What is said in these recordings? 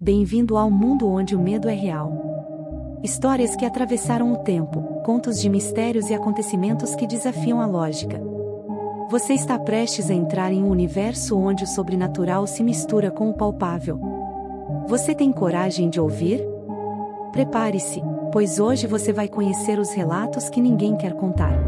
Bem-vindo ao mundo onde o medo é real. Histórias que atravessaram o tempo, contos de mistérios e acontecimentos que desafiam a lógica. Você está prestes a entrar em um universo onde o sobrenatural se mistura com o palpável. Você tem coragem de ouvir? Prepare-se, pois hoje você vai conhecer os relatos que ninguém quer contar.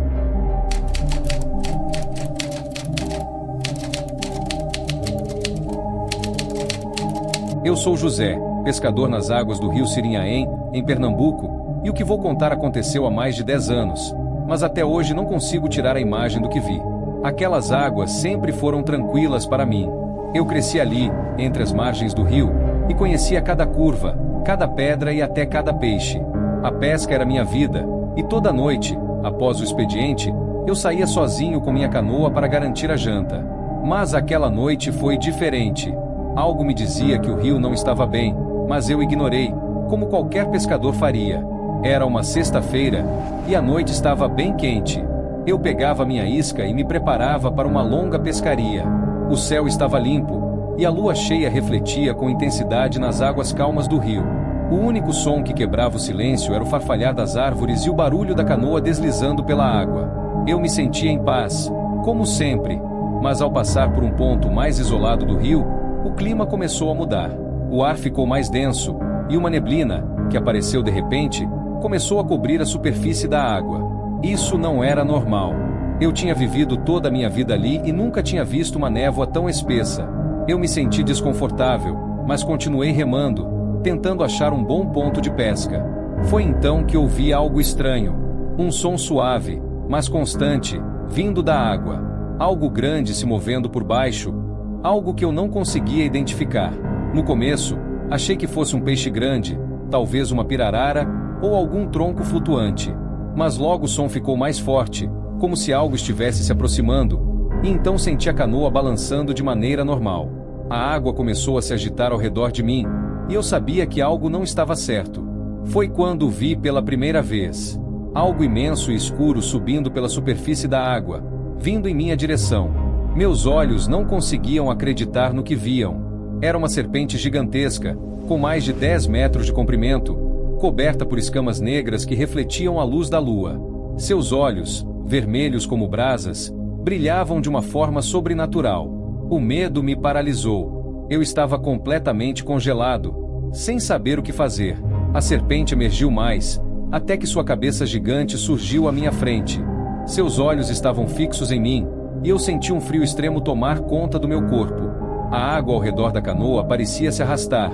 Eu sou José, pescador nas águas do rio Sirinhaém, em Pernambuco, e o que vou contar aconteceu há mais de 10 anos, mas até hoje não consigo tirar a imagem do que vi. Aquelas águas sempre foram tranquilas para mim. Eu cresci ali, entre as margens do rio, e conhecia cada curva, cada pedra e até cada peixe. A pesca era minha vida, e toda noite, após o expediente, eu saía sozinho com minha canoa para garantir a janta. Mas aquela noite foi diferente. Algo me dizia que o rio não estava bem, mas eu ignorei, como qualquer pescador faria. Era uma sexta-feira, e a noite estava bem quente. Eu pegava minha isca e me preparava para uma longa pescaria. O céu estava limpo, e a lua cheia refletia com intensidade nas águas calmas do rio. O único som que quebrava o silêncio era o farfalhar das árvores e o barulho da canoa deslizando pela água. Eu me sentia em paz, como sempre, mas ao passar por um ponto mais isolado do rio, o clima começou a mudar. O ar ficou mais denso, e uma neblina, que apareceu de repente, começou a cobrir a superfície da água. Isso não era normal. Eu tinha vivido toda a minha vida ali e nunca tinha visto uma névoa tão espessa. Eu me senti desconfortável, mas continuei remando, tentando achar um bom ponto de pesca. Foi então que ouvi algo estranho. Um som suave, mas constante, vindo da água. Algo grande se movendo por baixo. Algo que eu não conseguia identificar. No começo, achei que fosse um peixe grande, talvez uma pirarara ou algum tronco flutuante. Mas logo o som ficou mais forte, como se algo estivesse se aproximando, e então senti a canoa balançando de maneira normal. A água começou a se agitar ao redor de mim, e eu sabia que algo não estava certo. Foi quando o vi pela primeira vez. Algo imenso e escuro subindo pela superfície da água, vindo em minha direção. Meus olhos não conseguiam acreditar no que viam. Era uma serpente gigantesca, com mais de 10 metros de comprimento, coberta por escamas negras que refletiam a luz da lua. Seus olhos, vermelhos como brasas, brilhavam de uma forma sobrenatural. O medo me paralisou. Eu estava completamente congelado, sem saber o que fazer. A serpente emergiu mais, até que sua cabeça gigante surgiu à minha frente. Seus olhos estavam fixos em mim, e eu senti um frio extremo tomar conta do meu corpo. A água ao redor da canoa parecia se arrastar,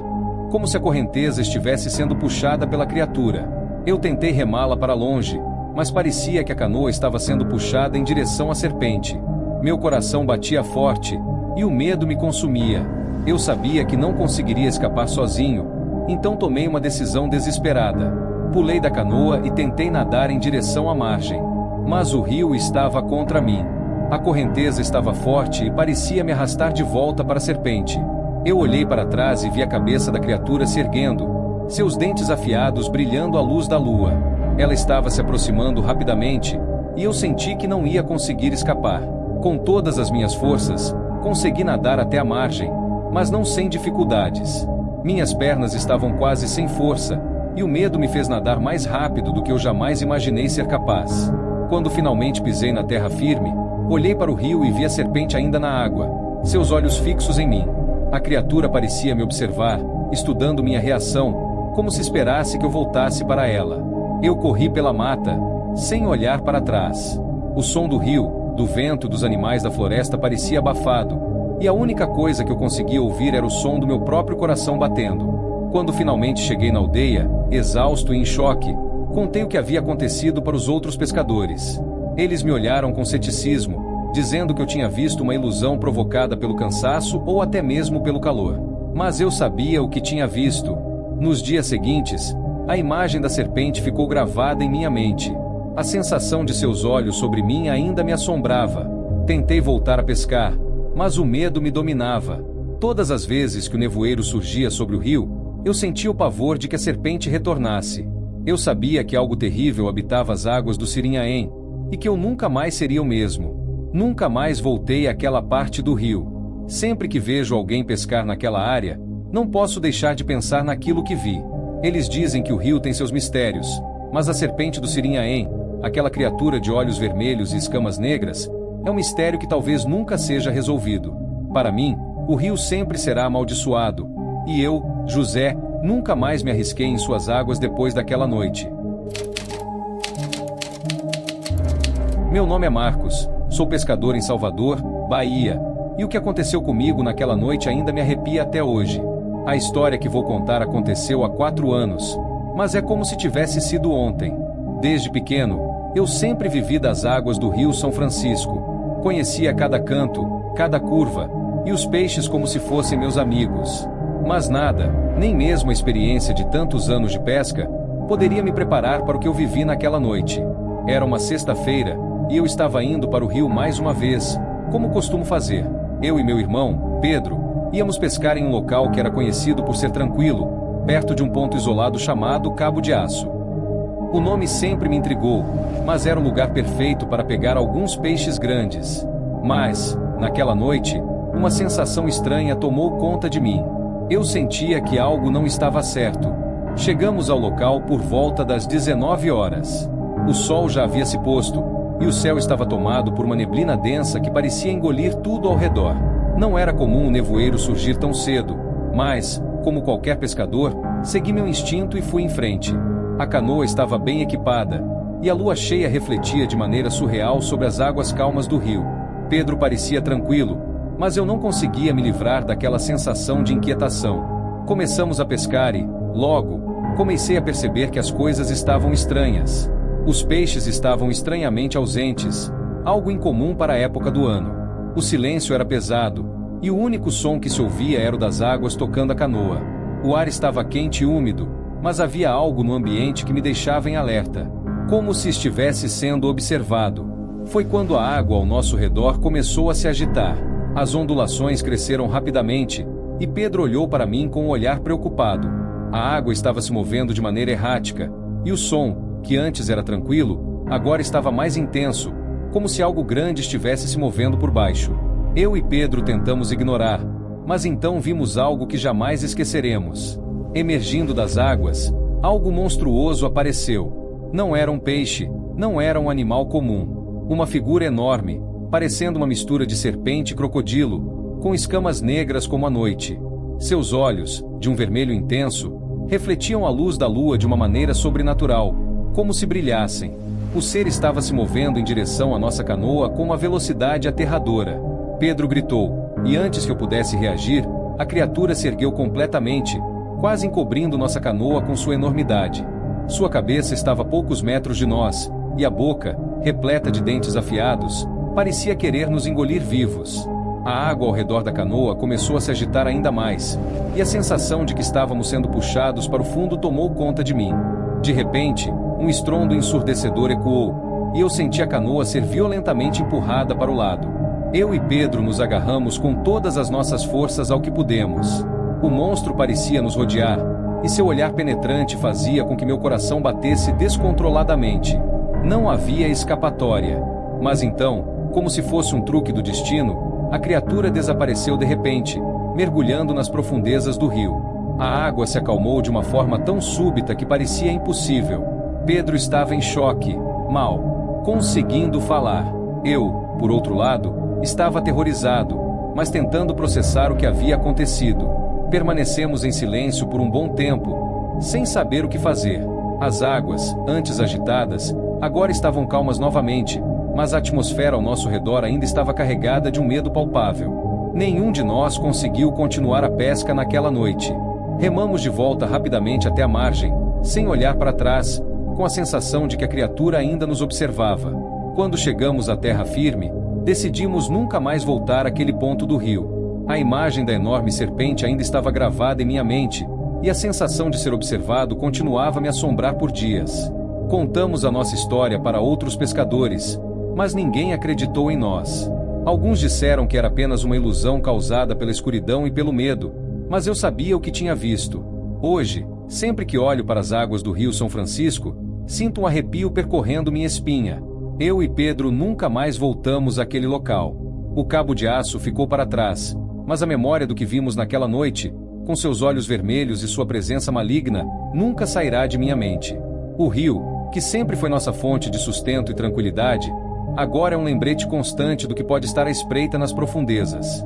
como se a correnteza estivesse sendo puxada pela criatura. Eu tentei remá-la para longe, mas parecia que a canoa estava sendo puxada em direção à serpente. Meu coração batia forte, e o medo me consumia. Eu sabia que não conseguiria escapar sozinho, então tomei uma decisão desesperada. Pulei da canoa e tentei nadar em direção à margem. Mas o rio estava contra mim. A correnteza estava forte e parecia me arrastar de volta para a serpente. Eu olhei para trás e vi a cabeça da criatura se erguendo, seus dentes afiados brilhando à luz da lua. Ela estava se aproximando rapidamente, e eu senti que não ia conseguir escapar. Com todas as minhas forças, consegui nadar até a margem, mas não sem dificuldades. Minhas pernas estavam quase sem força, e o medo me fez nadar mais rápido do que eu jamais imaginei ser capaz. Quando finalmente pisei na terra firme, olhei para o rio e vi a serpente ainda na água, seus olhos fixos em mim. A criatura parecia me observar, estudando minha reação, como se esperasse que eu voltasse para ela. Eu corri pela mata, sem olhar para trás. O som do rio, do vento e dos animais da floresta parecia abafado, e a única coisa que eu conseguia ouvir era o som do meu próprio coração batendo. Quando finalmente cheguei na aldeia, exausto e em choque, contei o que havia acontecido para os outros pescadores. Eles me olharam com ceticismo, dizendo que eu tinha visto uma ilusão provocada pelo cansaço ou até mesmo pelo calor. Mas eu sabia o que tinha visto. Nos dias seguintes, a imagem da serpente ficou gravada em minha mente. A sensação de seus olhos sobre mim ainda me assombrava. Tentei voltar a pescar, mas o medo me dominava. Todas as vezes que o nevoeiro surgia sobre o rio, eu sentia o pavor de que a serpente retornasse. Eu sabia que algo terrível habitava as águas do Sirinhaém, e que eu nunca mais seria o mesmo. Nunca mais voltei àquela parte do rio. Sempre que vejo alguém pescar naquela área, Não posso deixar de pensar naquilo que vi. Eles dizem que o rio tem seus mistérios, mas a serpente do Sirinhaém, aquela criatura de olhos vermelhos e escamas negras, é um mistério que talvez nunca seja resolvido. Para mim, o rio sempre será amaldiçoado, e eu, José, nunca mais me arrisquei em suas águas depois daquela noite. Meu nome é Marcos, sou pescador em Salvador, Bahia, e o que aconteceu comigo naquela noite ainda me arrepia até hoje. A história que vou contar aconteceu há 4 anos, mas é como se tivesse sido ontem. Desde pequeno, eu sempre vivi das águas do Rio São Francisco. Conhecia cada canto, cada curva, e os peixes como se fossem meus amigos. Mas nada, nem mesmo a experiência de tantos anos de pesca, poderia me preparar para o que eu vivi naquela noite. Era uma sexta-feira, e eu estava indo para o rio mais uma vez, como costumo fazer. Eu e meu irmão, Pedro, íamos pescar em um local que era conhecido por ser tranquilo, perto de um ponto isolado chamado Cabo de Aço. O nome sempre me intrigou, mas era o lugar perfeito para pegar alguns peixes grandes. Mas, naquela noite, uma sensação estranha tomou conta de mim. Eu sentia que algo não estava certo. Chegamos ao local por volta das 19 horas. O sol já havia se posto, e o céu estava tomado por uma neblina densa que parecia engolir tudo ao redor. Não era comum um nevoeiro surgir tão cedo, mas, como qualquer pescador, segui meu instinto e fui em frente. A canoa estava bem equipada, e a lua cheia refletia de maneira surreal sobre as águas calmas do rio. Pedro parecia tranquilo, mas eu não conseguia me livrar daquela sensação de inquietação. Começamos a pescar e, logo, comecei a perceber que as coisas estavam estranhas. Os peixes estavam estranhamente ausentes, algo incomum para a época do ano. O silêncio era pesado, e o único som que se ouvia era o das águas tocando a canoa. O ar estava quente e úmido, mas havia algo no ambiente que me deixava em alerta, como se estivesse sendo observado. Foi quando a água ao nosso redor começou a se agitar. As ondulações cresceram rapidamente, e Pedro olhou para mim com um olhar preocupado. A água estava se movendo de maneira errática, e o som, que antes era tranquilo, agora estava mais intenso, como se algo grande estivesse se movendo por baixo. Eu e Pedro tentamos ignorar, mas então vimos algo que jamais esqueceremos. Emergindo das águas, algo monstruoso apareceu. Não era um peixe, não era um animal comum. Uma figura enorme, parecendo uma mistura de serpente e crocodilo, com escamas negras como a noite. Seus olhos, de um vermelho intenso, refletiam a luz da lua de uma maneira sobrenatural, como se brilhassem. O ser estava se movendo em direção à nossa canoa com uma velocidade aterradora. Pedro gritou, e antes que eu pudesse reagir, a criatura se ergueu completamente, quase encobrindo nossa canoa com sua enormidade. Sua cabeça estava a poucos metros de nós, e a boca, repleta de dentes afiados, parecia querer nos engolir vivos. A água ao redor da canoa começou a se agitar ainda mais, e a sensação de que estávamos sendo puxados para o fundo tomou conta de mim. De repente, um estrondo ensurdecedor ecoou, e eu senti a canoa ser violentamente empurrada para o lado. Eu e Pedro nos agarramos com todas as nossas forças ao que pudemos. O monstro parecia nos rodear, e seu olhar penetrante fazia com que meu coração batesse descontroladamente. Não havia escapatória. Mas então, como se fosse um truque do destino, a criatura desapareceu de repente, mergulhando nas profundezas do rio. A água se acalmou de uma forma tão súbita que parecia impossível. Pedro estava em choque, mal conseguindo falar. Eu, por outro lado, estava aterrorizado, mas tentando processar o que havia acontecido. Permanecemos em silêncio por um bom tempo, sem saber o que fazer. As águas, antes agitadas, agora estavam calmas novamente, mas a atmosfera ao nosso redor ainda estava carregada de um medo palpável. Nenhum de nós conseguiu continuar a pesca naquela noite. Remamos de volta rapidamente até a margem, sem olhar para trás, com a sensação de que a criatura ainda nos observava. Quando chegamos à terra firme, decidimos nunca mais voltar àquele ponto do rio. A imagem da enorme serpente ainda estava gravada em minha mente, e a sensação de ser observado continuava a me assombrar por dias. Contamos a nossa história para outros pescadores, mas ninguém acreditou em nós. Alguns disseram que era apenas uma ilusão causada pela escuridão e pelo medo, mas eu sabia o que tinha visto. Hoje, sempre que olho para as águas do Rio São Francisco, sinto um arrepio percorrendo minha espinha. Eu e Pedro nunca mais voltamos àquele local. O Cabo de Aço ficou para trás, mas a memória do que vimos naquela noite com seus olhos vermelhos e sua presença maligna, nunca sairá de minha mente. O rio, que sempre foi nossa fonte de sustento e tranquilidade, agora é um lembrete constante do que pode estar à espreita nas profundezas.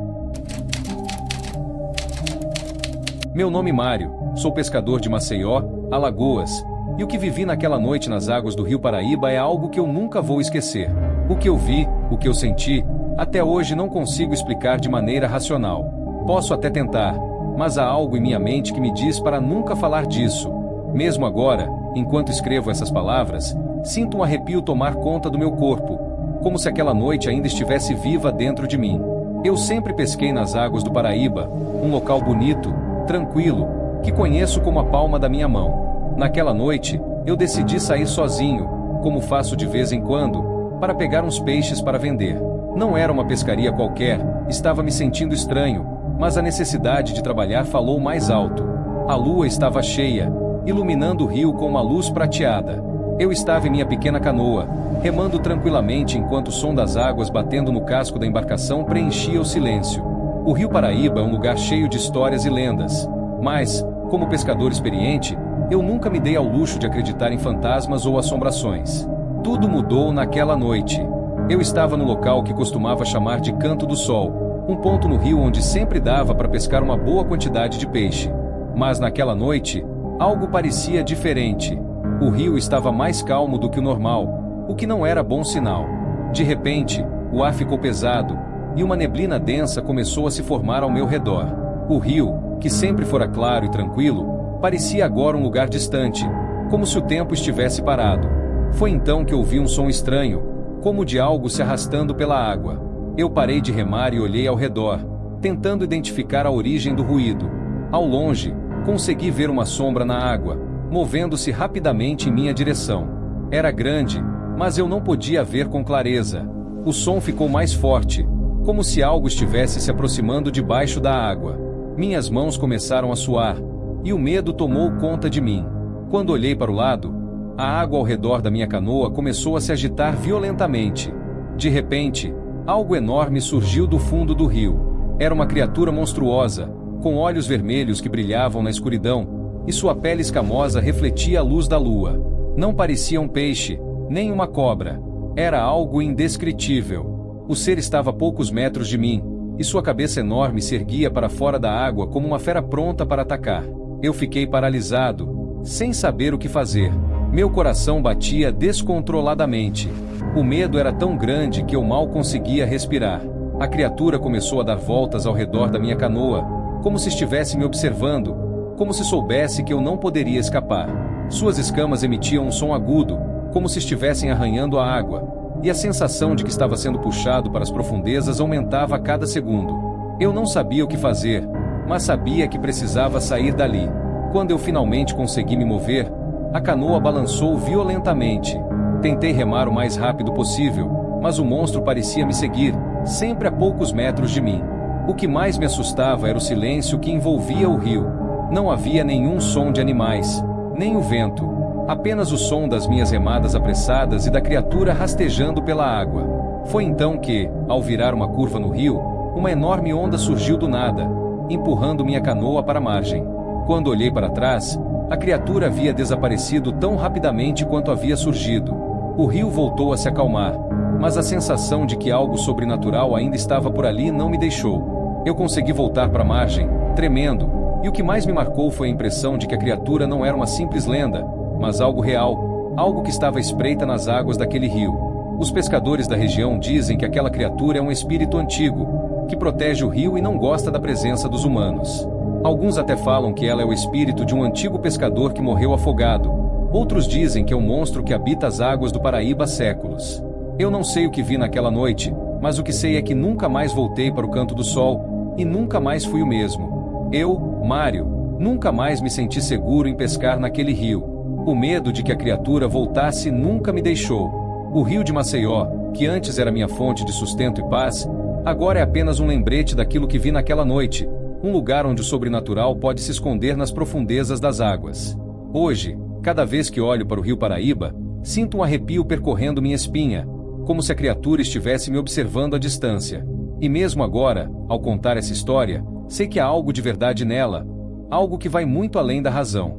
Meu nome é Mário, sou pescador de Maceió, Alagoas, e o que vivi naquela noite nas águas do Rio Paraíba é algo que eu nunca vou esquecer. O que eu vi, o que eu senti, até hoje não consigo explicar de maneira racional. Posso até tentar, mas há algo em minha mente que me diz para nunca falar disso. Mesmo agora, enquanto escrevo essas palavras, sinto um arrepio tomar conta do meu corpo, como se aquela noite ainda estivesse viva dentro de mim. Eu sempre pesquei nas águas do Paraíba, um local bonito, tranquilo, que conheço como a palma da minha mão. Naquela noite, eu decidi sair sozinho, como faço de vez em quando, para pegar uns peixes para vender. Não era uma pescaria qualquer, estava me sentindo estranho, mas a necessidade de trabalhar falou mais alto. A lua estava cheia, iluminando o rio com uma luz prateada. Eu estava em minha pequena canoa, remando tranquilamente enquanto o som das águas batendo no casco da embarcação preenchia o silêncio. O Rio Paraíba é um lugar cheio de histórias e lendas, mas, como pescador experiente, eu nunca me dei ao luxo de acreditar em fantasmas ou assombrações. Tudo mudou naquela noite. Eu estava no local que costumava chamar de Canto do Sol, um ponto no rio onde sempre dava para pescar uma boa quantidade de peixe. Mas naquela noite, algo parecia diferente. O rio estava mais calmo do que o normal, o que não era bom sinal. De repente, o ar ficou pesado, e uma neblina densa começou a se formar ao meu redor. O rio, que sempre fora claro e tranquilo, parecia agora um lugar distante, como se o tempo estivesse parado. Foi então que ouvi um som estranho, como de algo se arrastando pela água. Eu parei de remar e olhei ao redor, tentando identificar a origem do ruído. Ao longe, consegui ver uma sombra na água, movendo-se rapidamente em minha direção. Era grande, mas eu não podia ver com clareza. O som ficou mais forte, como se algo estivesse se aproximando debaixo da água. Minhas mãos começaram a suar, e o medo tomou conta de mim. Quando olhei para o lado, a água ao redor da minha canoa começou a se agitar violentamente. De repente, algo enorme surgiu do fundo do rio. Era uma criatura monstruosa, com olhos vermelhos que brilhavam na escuridão, e sua pele escamosa refletia a luz da lua. Não parecia um peixe, nem uma cobra. Era algo indescritível. O ser estava a poucos metros de mim, e sua cabeça enorme se erguia para fora da água como uma fera pronta para atacar. Eu fiquei paralisado, sem saber o que fazer. Meu coração batia descontroladamente. O medo era tão grande que eu mal conseguia respirar. A criatura começou a dar voltas ao redor da minha canoa, como se estivesse me observando, como se soubesse que eu não poderia escapar. Suas escamas emitiam um som agudo, como se estivessem arranhando a água, e a sensação de que estava sendo puxado para as profundezas aumentava a cada segundo. Eu não sabia o que fazer, mas sabia que precisava sair dali. Quando eu finalmente consegui me mover, a canoa balançou violentamente. Tentei remar o mais rápido possível, mas o monstro parecia me seguir, sempre a poucos metros de mim. O que mais me assustava era o silêncio que envolvia o rio. Não havia nenhum som de animais, nem o vento. Apenas o som das minhas remadas apressadas e da criatura rastejando pela água. Foi então que, ao virar uma curva no rio, uma enorme onda surgiu do nada, empurrando minha canoa para a margem. Quando olhei para trás, a criatura havia desaparecido tão rapidamente quanto havia surgido. O rio voltou a se acalmar, mas a sensação de que algo sobrenatural ainda estava por ali não me deixou. Eu consegui voltar para a margem, tremendo, e o que mais me marcou foi a impressão de que a criatura não era uma simples lenda, mas algo real, algo que estava à espreita nas águas daquele rio. Os pescadores da região dizem que aquela criatura é um espírito antigo, que protege o rio e não gosta da presença dos humanos. Alguns até falam que ela é o espírito de um antigo pescador que morreu afogado. Outros dizem que é um monstro que habita as águas do Paraíba há séculos. Eu não sei o que vi naquela noite, mas o que sei é que nunca mais voltei para o Canto do Sol, e nunca mais fui o mesmo. Eu, Mário, nunca mais me senti seguro em pescar naquele rio. O medo de que a criatura voltasse nunca me deixou. O rio de Maceió, que antes era minha fonte de sustento e paz, agora é apenas um lembrete daquilo que vi naquela noite, um lugar onde o sobrenatural pode se esconder nas profundezas das águas. Hoje, cada vez que olho para o Rio Paraíba, sinto um arrepio percorrendo minha espinha, como se a criatura estivesse me observando à distância. E mesmo agora, ao contar essa história, sei que há algo de verdade nela, algo que vai muito além da razão.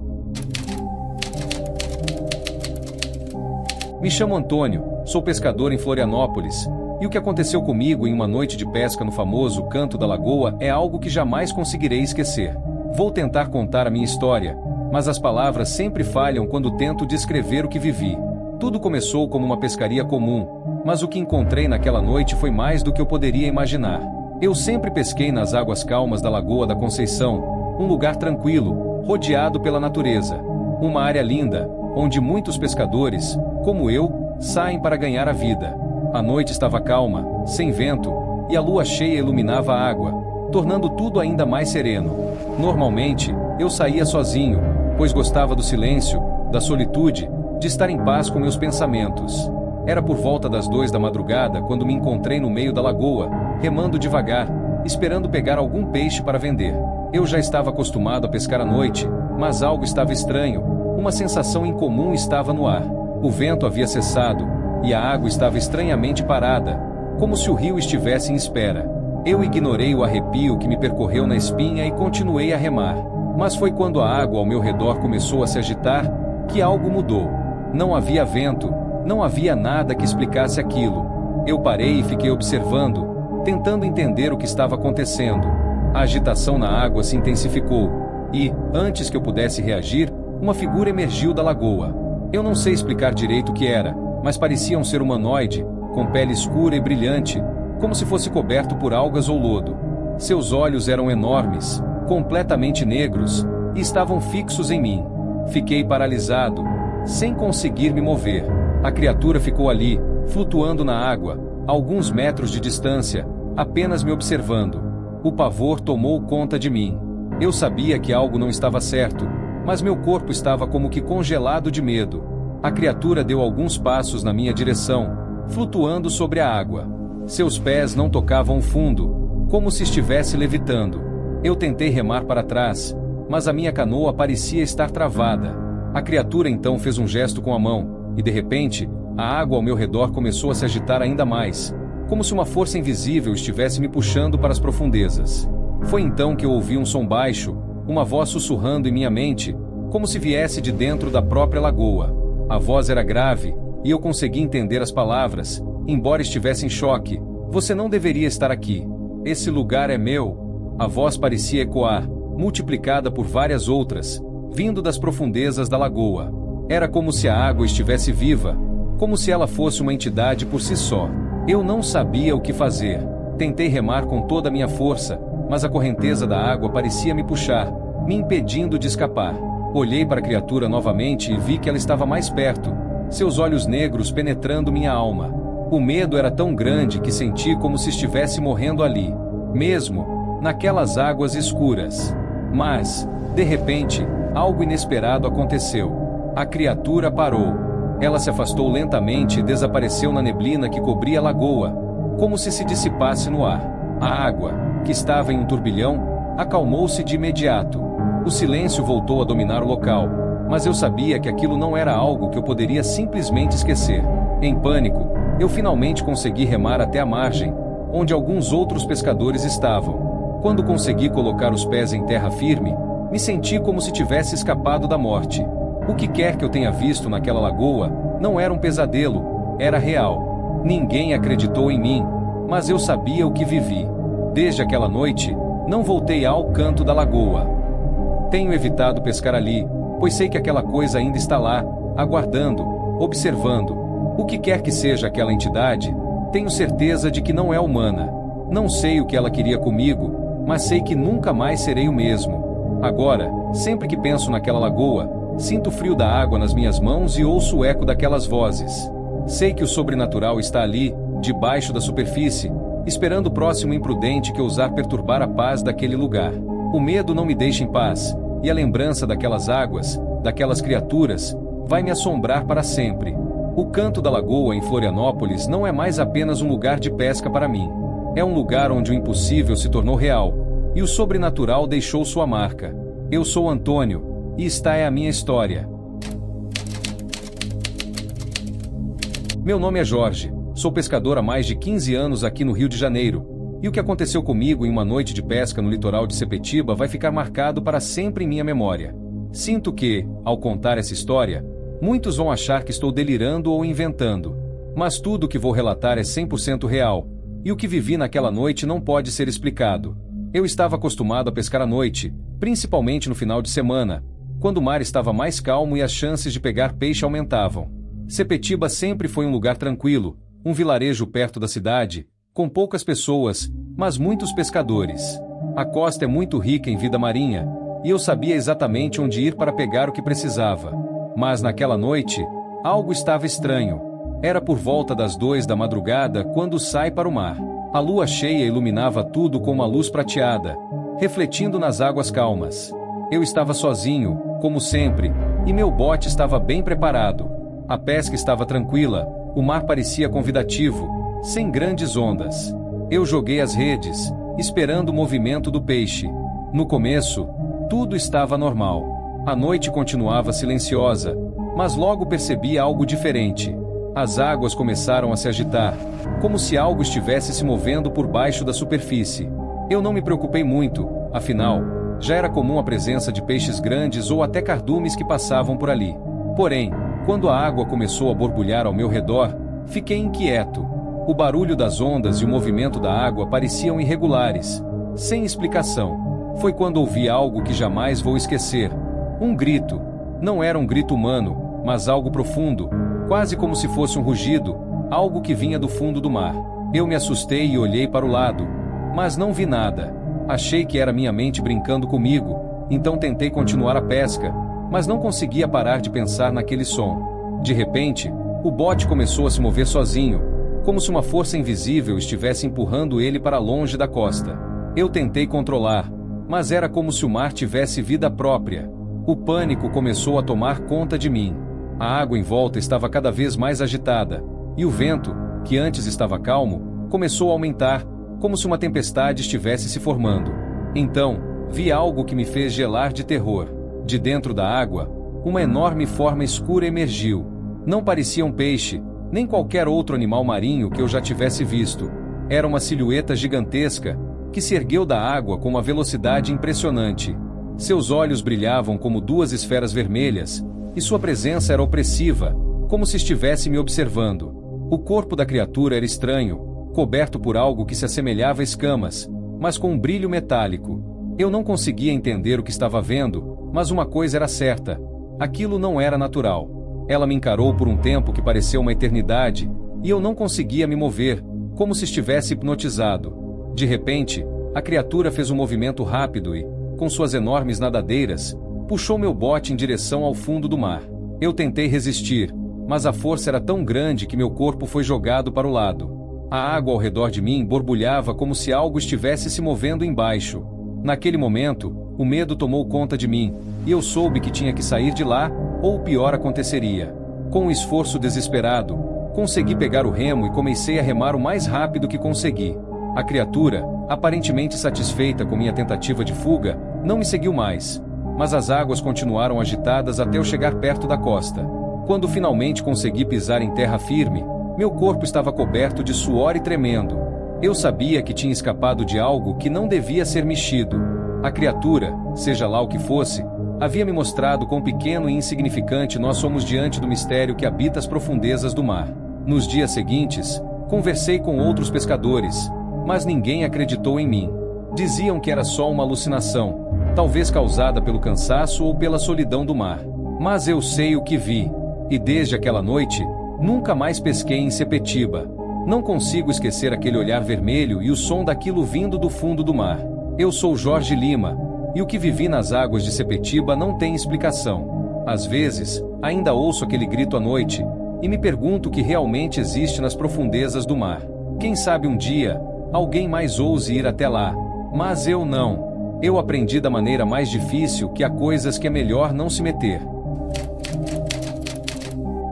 Me chamo Antônio, sou pescador em Florianópolis, e o que aconteceu comigo em uma noite de pesca no famoso Canto da Lagoa é algo que jamais conseguirei esquecer. Vou tentar contar a minha história, mas as palavras sempre falham quando tento descrever o que vivi. Tudo começou como uma pescaria comum, mas o que encontrei naquela noite foi mais do que eu poderia imaginar. Eu sempre pesquei nas águas calmas da Lagoa da Conceição, um lugar tranquilo, rodeado pela natureza. Uma área linda, onde muitos pescadores, como eu, saem para ganhar a vida. A noite estava calma, sem vento, e a lua cheia iluminava a água, tornando tudo ainda mais sereno. Normalmente, eu saía sozinho, pois gostava do silêncio, da solitude, de estar em paz com meus pensamentos. Era por volta das 2 da madrugada quando me encontrei no meio da lagoa, remando devagar, esperando pegar algum peixe para vender. Eu já estava acostumado a pescar à noite, mas algo estava estranho, uma sensação incomum estava no ar. O vento havia cessado, e a água estava estranhamente parada, como se o rio estivesse em espera. Eu ignorei o arrepio que me percorreu na espinha e continuei a remar. Mas foi quando a água ao meu redor começou a se agitar, que algo mudou. Não havia vento, não havia nada que explicasse aquilo. Eu parei e fiquei observando, tentando entender o que estava acontecendo. A agitação na água se intensificou, e, antes que eu pudesse reagir, uma figura emergiu da lagoa. Eu não sei explicar direito o que era, mas parecia um ser humanoide, com pele escura e brilhante, como se fosse coberto por algas ou lodo. Seus olhos eram enormes, completamente negros, e estavam fixos em mim. Fiquei paralisado, sem conseguir me mover. A criatura ficou ali, flutuando na água, a alguns metros de distância, apenas me observando. O pavor tomou conta de mim. Eu sabia que algo não estava certo, mas meu corpo estava como que congelado de medo. A criatura deu alguns passos na minha direção, flutuando sobre a água. Seus pés não tocavam o fundo, como se estivesse levitando. Eu tentei remar para trás, mas a minha canoa parecia estar travada. A criatura então fez um gesto com a mão, e de repente, a água ao meu redor começou a se agitar ainda mais, como se uma força invisível estivesse me puxando para as profundezas. Foi então que eu ouvi um som baixo, uma voz sussurrando em minha mente, como se viesse de dentro da própria lagoa. A voz era grave, e eu consegui entender as palavras, embora estivesse em choque. Você não deveria estar aqui. Esse lugar é meu. A voz parecia ecoar, multiplicada por várias outras, vindo das profundezas da lagoa. Era como se a água estivesse viva, como se ela fosse uma entidade por si só. Eu não sabia o que fazer. Tentei remar com toda a minha força, mas a correnteza da água parecia me puxar, me impedindo de escapar. Olhei para a criatura novamente e vi que ela estava mais perto, seus olhos negros penetrando minha alma. O medo era tão grande que senti como se estivesse morrendo ali, mesmo naquelas águas escuras. Mas, de repente, algo inesperado aconteceu. A criatura parou. Ela se afastou lentamente e desapareceu na neblina que cobria a lagoa, como se dissipasse no ar. A água, que estava em um turbilhão, acalmou-se de imediato. O silêncio voltou a dominar o local, mas eu sabia que aquilo não era algo que eu poderia simplesmente esquecer. Em pânico, eu finalmente consegui remar até a margem, onde alguns outros pescadores estavam. Quando consegui colocar os pés em terra firme, me senti como se tivesse escapado da morte. O que quer que eu tenha visto naquela lagoa não era um pesadelo, era real. Ninguém acreditou em mim, mas eu sabia o que vivi. Desde aquela noite, não voltei ao Canto da Lagoa. Tenho evitado pescar ali, pois sei que aquela coisa ainda está lá, aguardando, observando. O que quer que seja aquela entidade, tenho certeza de que não é humana. Não sei o que ela queria comigo, mas sei que nunca mais serei o mesmo. Agora, sempre que penso naquela lagoa, sinto o frio da água nas minhas mãos e ouço o eco daquelas vozes. Sei que o sobrenatural está ali, debaixo da superfície, esperando o próximo imprudente que ousar perturbar a paz daquele lugar. O medo não me deixa em paz, e a lembrança daquelas águas, daquelas criaturas, vai me assombrar para sempre. O Canto da Lagoa em Florianópolis não é mais apenas um lugar de pesca para mim. É um lugar onde o impossível se tornou real, e o sobrenatural deixou sua marca. Eu sou Antônio, e esta é a minha história. Meu nome é Jorge, sou pescador há mais de 15 anos aqui no Rio de Janeiro. E o que aconteceu comigo em uma noite de pesca no litoral de Sepetiba vai ficar marcado para sempre em minha memória. Sinto que, ao contar essa história, muitos vão achar que estou delirando ou inventando. Mas tudo o que vou relatar é 100% real, e o que vivi naquela noite não pode ser explicado. Eu estava acostumado a pescar à noite, principalmente no final de semana, quando o mar estava mais calmo e as chances de pegar peixe aumentavam. Sepetiba sempre foi um lugar tranquilo, um vilarejo perto da cidade, com poucas pessoas, mas muitos pescadores. A costa é muito rica em vida marinha, e eu sabia exatamente onde ir para pegar o que precisava. Mas naquela noite, algo estava estranho. Era por volta das 2 da madrugada quando sai para o mar. A lua cheia iluminava tudo com uma luz prateada, refletindo nas águas calmas. Eu estava sozinho, como sempre, e meu bote estava bem preparado. A pesca estava tranquila, o mar parecia convidativo, sem grandes ondas. Eu joguei as redes, esperando o movimento do peixe. No começo, tudo estava normal. A noite continuava silenciosa, mas logo percebi algo diferente. As águas começaram a se agitar, como se algo estivesse se movendo por baixo da superfície. Eu não me preocupei muito, afinal, já era comum a presença de peixes grandes ou até cardumes que passavam por ali. Porém, quando a água começou a borbulhar ao meu redor, fiquei inquieto. O barulho das ondas e o movimento da água pareciam irregulares, sem explicação. Foi quando ouvi algo que jamais vou esquecer. Um grito. Não era um grito humano, mas algo profundo, quase como se fosse um rugido, algo que vinha do fundo do mar. Eu me assustei e olhei para o lado, mas não vi nada. Achei que era minha mente brincando comigo, então tentei continuar a pesca, mas não conseguia parar de pensar naquele som. De repente, o bote começou a se mover sozinho, como se uma força invisível estivesse empurrando ele para longe da costa. Eu tentei controlar, mas era como se o mar tivesse vida própria. O pânico começou a tomar conta de mim. A água em volta estava cada vez mais agitada, e o vento, que antes estava calmo, começou a aumentar, como se uma tempestade estivesse se formando. Então, vi algo que me fez gelar de terror. De dentro da água, uma enorme forma escura emergiu. Não parecia um peixe, nem qualquer outro animal marinho que eu já tivesse visto. Era uma silhueta gigantesca, que se ergueu da água com uma velocidade impressionante. Seus olhos brilhavam como 2 esferas vermelhas, e sua presença era opressiva, como se estivesse me observando. O corpo da criatura era estranho, coberto por algo que se assemelhava a escamas, mas com um brilho metálico. Eu não conseguia entender o que estava vendo, mas uma coisa era certa: aquilo não era natural. Ela me encarou por um tempo que pareceu uma eternidade, e eu não conseguia me mover, como se estivesse hipnotizado. De repente, a criatura fez um movimento rápido e, com suas enormes nadadeiras, puxou meu bote em direção ao fundo do mar. Eu tentei resistir, mas a força era tão grande que meu corpo foi jogado para o lado. A água ao redor de mim borbulhava como se algo estivesse se movendo embaixo. Naquele momento, o medo tomou conta de mim, e eu soube que tinha que sair de lá, ou o pior aconteceria. Com um esforço desesperado, consegui pegar o remo e comecei a remar o mais rápido que consegui. A criatura, aparentemente satisfeita com minha tentativa de fuga, não me seguiu mais, mas as águas continuaram agitadas até eu chegar perto da costa. Quando finalmente consegui pisar em terra firme, meu corpo estava coberto de suor e tremendo. Eu sabia que tinha escapado de algo que não devia ser mexido. A criatura, seja lá o que fosse, havia me mostrado quão pequeno e insignificante nós somos diante do mistério que habita as profundezas do mar. Nos dias seguintes, conversei com outros pescadores, mas ninguém acreditou em mim. Diziam que era só uma alucinação, talvez causada pelo cansaço ou pela solidão do mar. Mas eu sei o que vi, e desde aquela noite, nunca mais pesquei em Sepetiba. Não consigo esquecer aquele olhar vermelho e o som daquilo vindo do fundo do mar. Eu sou Jorge Lima, e o que vivi nas águas de Sepetiba não tem explicação. Às vezes, ainda ouço aquele grito à noite, e me pergunto o que realmente existe nas profundezas do mar. Quem sabe um dia, alguém mais ouse ir até lá, mas eu não. Eu aprendi da maneira mais difícil que há coisas que é melhor não se meter.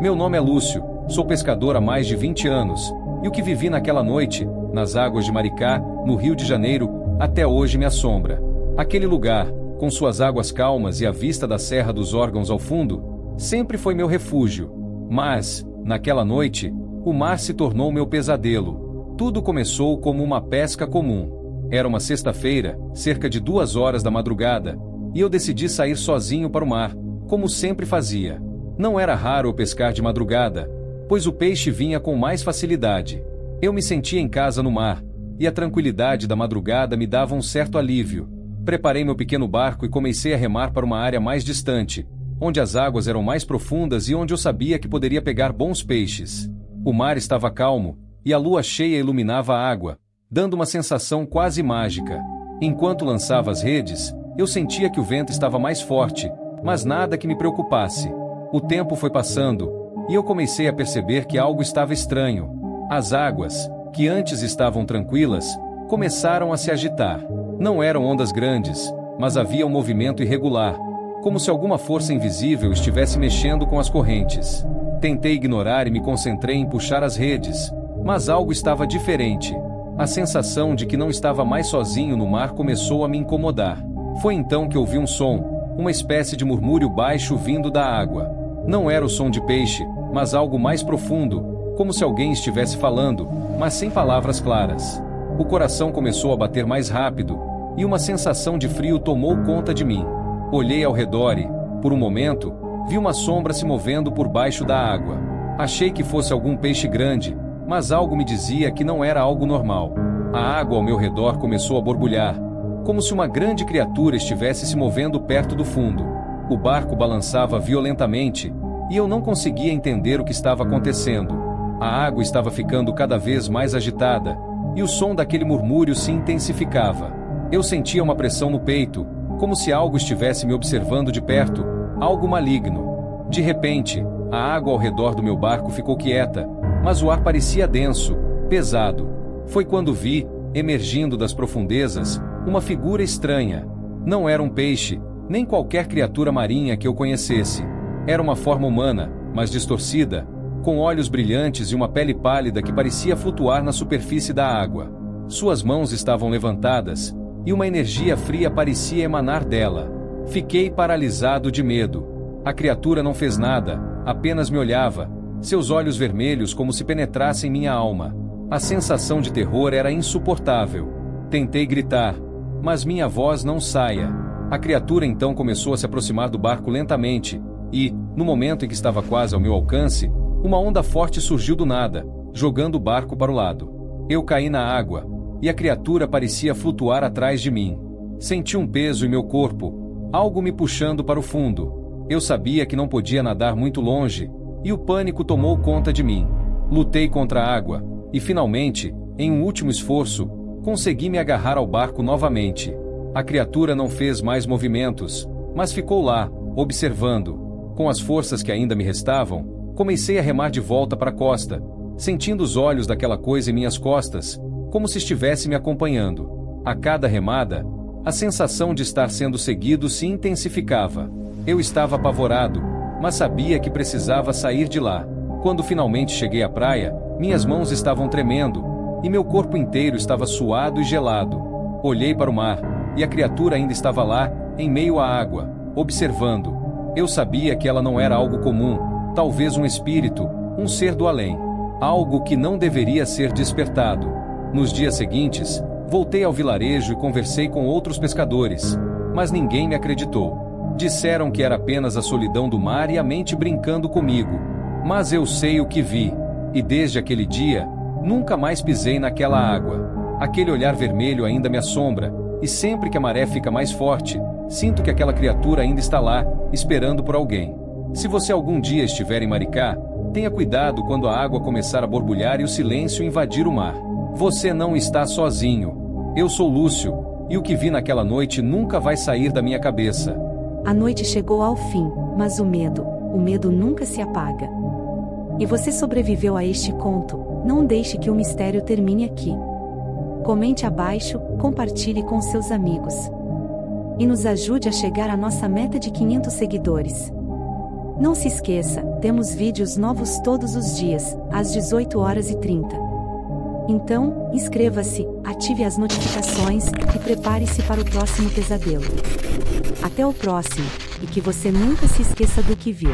Meu nome é Lúcio, sou pescador há mais de 20 anos, e o que vivi naquela noite, nas águas de Maricá, no Rio de Janeiro, até hoje me assombra. Aquele lugar, com suas águas calmas e a vista da Serra dos Órgãos ao fundo, sempre foi meu refúgio. Mas, naquela noite, o mar se tornou meu pesadelo. Tudo começou como uma pesca comum. Era uma sexta-feira, cerca de 2 horas da madrugada, e eu decidi sair sozinho para o mar, como sempre fazia. Não era raro eu pescar de madrugada, pois o peixe vinha com mais facilidade. Eu me sentia em casa no mar, e a tranquilidade da madrugada me dava um certo alívio. Preparei meu pequeno barco e comecei a remar para uma área mais distante, onde as águas eram mais profundas e onde eu sabia que poderia pegar bons peixes. O mar estava calmo, e a lua cheia iluminava a água, dando uma sensação quase mágica. Enquanto lançava as redes, eu sentia que o vento estava mais forte, mas nada que me preocupasse. O tempo foi passando, e eu comecei a perceber que algo estava estranho. As águas, que antes estavam tranquilas, começaram a se agitar. Não eram ondas grandes, mas havia um movimento irregular, como se alguma força invisível estivesse mexendo com as correntes. Tentei ignorar e me concentrei em puxar as redes, mas algo estava diferente. A sensação de que não estava mais sozinho no mar começou a me incomodar. Foi então que ouvi um som, uma espécie de murmúrio baixo vindo da água. Não era o som de peixe, mas algo mais profundo, como se alguém estivesse falando, mas sem palavras claras. O coração começou a bater mais rápido, e uma sensação de frio tomou conta de mim. Olhei ao redor e, por um momento, vi uma sombra se movendo por baixo da água. Achei que fosse algum peixe grande, mas algo me dizia que não era algo normal. A água ao meu redor começou a borbulhar, como se uma grande criatura estivesse se movendo perto do fundo. O barco balançava violentamente, e eu não conseguia entender o que estava acontecendo. A água estava ficando cada vez mais agitada, e o som daquele murmúrio se intensificava. Eu sentia uma pressão no peito, como se algo estivesse me observando de perto, algo maligno. De repente, a água ao redor do meu barco ficou quieta, mas o ar parecia denso, pesado. Foi quando vi, emergindo das profundezas, uma figura estranha. Não era um peixe, nem qualquer criatura marinha que eu conhecesse. Era uma forma humana, mas distorcida, com olhos brilhantes e uma pele pálida que parecia flutuar na superfície da água. Suas mãos estavam levantadas, e uma energia fria parecia emanar dela. Fiquei paralisado de medo. A criatura não fez nada, apenas me olhava, seus olhos vermelhos como se penetrassem minha alma. A sensação de terror era insuportável. Tentei gritar, mas minha voz não saía. A criatura então começou a se aproximar do barco lentamente, e, no momento em que estava quase ao meu alcance, uma onda forte surgiu do nada, jogando o barco para o lado. Eu caí na água, e a criatura parecia flutuar atrás de mim. Senti um peso em meu corpo, algo me puxando para o fundo. Eu sabia que não podia nadar muito longe, e o pânico tomou conta de mim. Lutei contra a água, e finalmente, em um último esforço, consegui me agarrar ao barco novamente. A criatura não fez mais movimentos, mas ficou lá, observando. Com as forças que ainda me restavam, comecei a remar de volta para a costa, sentindo os olhos daquela coisa em minhas costas, como se estivesse me acompanhando. A cada remada, a sensação de estar sendo seguido se intensificava. Eu estava apavorado, mas sabia que precisava sair de lá. Quando finalmente cheguei à praia, minhas mãos estavam tremendo, e meu corpo inteiro estava suado e gelado. Olhei para o mar, e a criatura ainda estava lá, em meio à água, observando. Eu sabia que ela não era algo comum, talvez um espírito, um ser do além. Algo que não deveria ser despertado. Nos dias seguintes, voltei ao vilarejo e conversei com outros pescadores, mas ninguém me acreditou. Disseram que era apenas a solidão do mar e a mente brincando comigo. Mas eu sei o que vi, e desde aquele dia, nunca mais pisei naquela água. Aquele olhar vermelho ainda me assombra, e sempre que a maré fica mais forte, sinto que aquela criatura ainda está lá, esperando por alguém. Se você algum dia estiver em Maricá, tenha cuidado quando a água começar a borbulhar e o silêncio invadir o mar. Você não está sozinho. Eu sou Lúcio, e o que vi naquela noite nunca vai sair da minha cabeça. A noite chegou ao fim, mas o medo nunca se apaga. E você sobreviveu a este conto. Não deixe que o mistério termine aqui. Comente abaixo, compartilhe com seus amigos. E nos ajude a chegar à nossa meta de 500 seguidores. Não se esqueça, temos vídeos novos todos os dias, às 18h30. Então, inscreva-se, ative as notificações, e prepare-se para o próximo pesadelo. Até o próximo, e que você nunca se esqueça do que viu.